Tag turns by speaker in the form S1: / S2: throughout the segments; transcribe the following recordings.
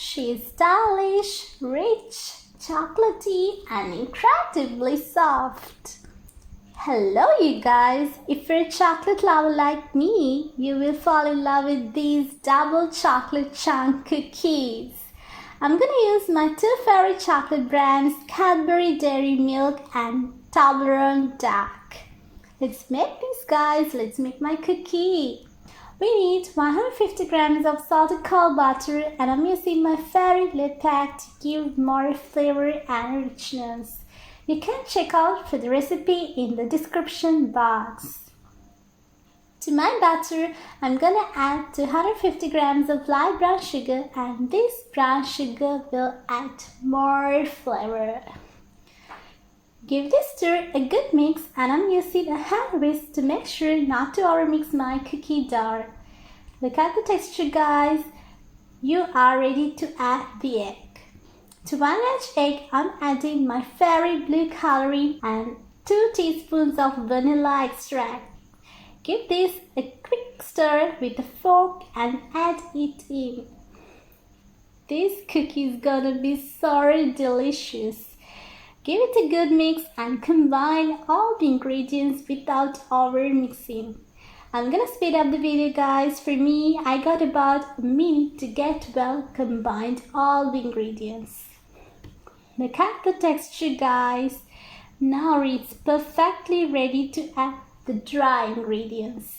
S1: She is stylish, rich, chocolatey, and incredibly soft. Hello you guys, if you're a chocolate lover like me, you will fall in love with these double chocolate chunk cookies. I'm gonna use my two favorite chocolate brands, Cadbury Dairy Milk and Toblerone Dark. Let's make this guys, let's make my cookie. We need 150 grams of salted cold butter and I'm using my favorite Lurpak to give more flavor and richness. You can check out for the recipe in the description box. To my butter, I'm gonna add 250 grams of light brown sugar and this brown sugar will add more flavor. Give this stir a good mix and I'm using a hand whisk to make sure not to overmix my cookie dough. Look at the texture guys. You are ready to add the egg. To 1 large egg, I'm adding my favorite blue coloring and 2 teaspoons of vanilla extract. Give this a quick stir with a fork and add it in. This cookie is gonna be so delicious. Give it a good mix and combine all the ingredients without over mixing. I'm gonna speed up the video guys. For me, I got about a minute to get well combined all the ingredients. Look at the texture guys. Now it's perfectly ready to add the dry ingredients.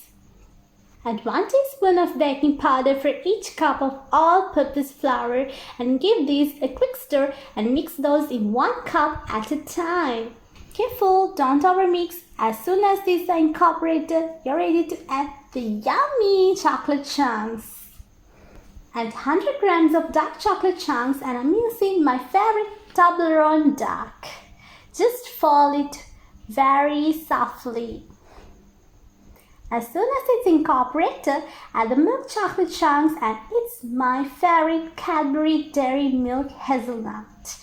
S1: Add 1 teaspoon of baking powder for each cup of all-purpose flour and give these a quick stir and mix those in 1 cup at a time. Careful, don't overmix. As soon as these are incorporated, you're ready to add the yummy chocolate chunks. Add 100 grams of dark chocolate chunks and I'm using my favorite Toblerone Dark. Just fold it very softly. As soon as it's incorporated, add the milk chocolate chunks and it's my favorite Cadbury Dairy Milk Hazelnut.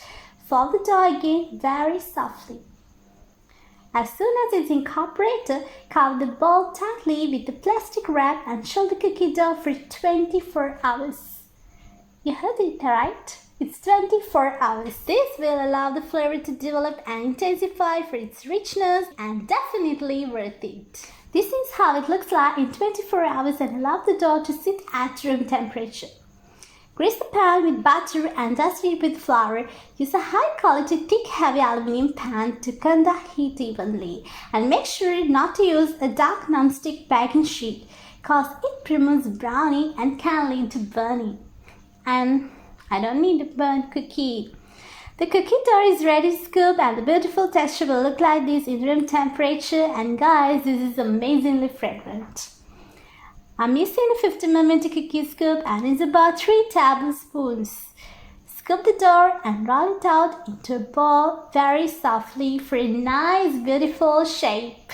S1: Fold the dough again very softly. As soon as it's incorporated, cover the bowl tightly with the plastic wrap and chill the cookie dough for 24 hours. You heard it right? It's 24 hours. This will allow the flavor to develop and intensify for its richness and definitely worth it. This is how it looks like in 24 hours and allow the dough to sit at room temperature. Grease the pan with butter and dust it with flour. Use a high quality thick heavy aluminum pan to conduct heat evenly. And make sure not to use a dark non-stick baking sheet cause it promotes browning and can lead to burning. And I don't need a burnt cookie. The cookie dough is ready to scoop and the beautiful texture will look like this in room temperature and guys, this is amazingly fragrant. I'm using a 50mm cookie scoop and it's about 3 tablespoons. Scoop the dough and roll it out into a bowl very softly for a nice beautiful shape.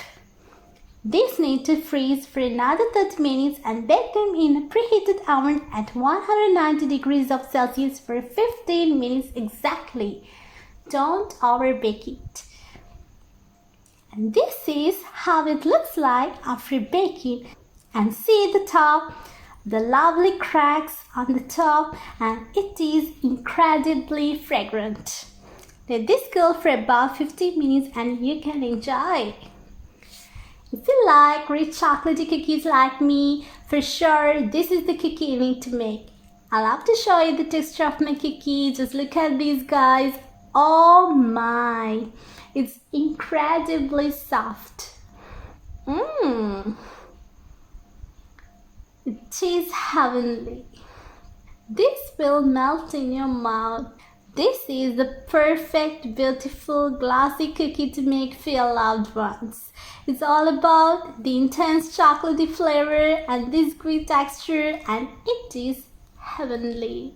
S1: These need to freeze for another 30 minutes and bake them in a preheated oven at 190 degrees of Celsius for 15 minutes exactly. Don't overbake it. And this is how it looks like after baking. And see the top, the lovely cracks on the top and it is incredibly fragrant. Let this go for about 15 minutes and you can enjoy. If you like rich chocolatey cookies like me, for sure this is the cookie you need to make. I love to show you the texture of my cookie. Just look at these guys. Oh my, it's incredibly soft. It is heavenly. This will melt in your mouth. This is the perfect, beautiful, glossy cookie to make for your loved ones. It's all about the intense chocolatey flavor and this gooey texture and it is heavenly.